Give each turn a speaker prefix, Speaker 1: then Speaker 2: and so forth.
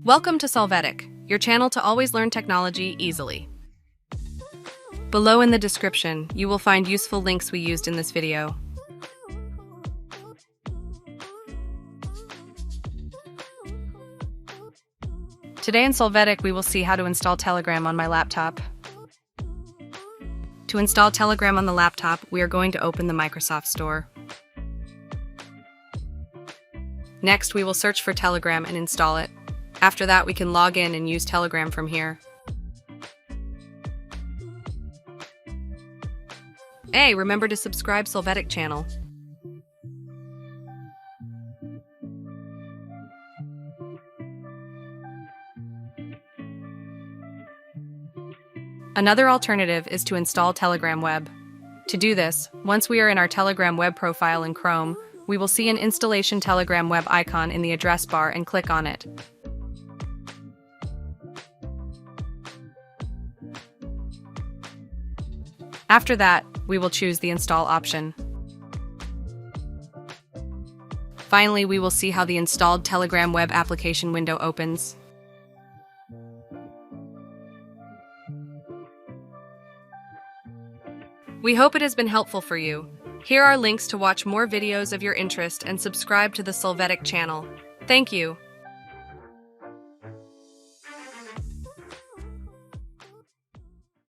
Speaker 1: Welcome to Solvetic, your channel to always learn technology easily. Below in the description, you will find useful links we used in this video. Today in Solvetic, we will see how to install Telegram on my laptop. To install Telegram on the laptop, we are going to open the Microsoft Store. Next, we will search for Telegram and install it. After that, we can log in and use Telegram from here. Hey, remember to subscribe Solvetic channel. Another alternative is to install Telegram Web. To do this, once we are in our Telegram Web profile in Chrome, we will see an Installation Telegram Web icon in the address bar and click on it. After that, we will choose the Install option. Finally, we will see how the installed Telegram Web application window opens. We hope it has been helpful for you. Here are links to watch more videos of your interest and subscribe to the Solvetic channel. Thank you.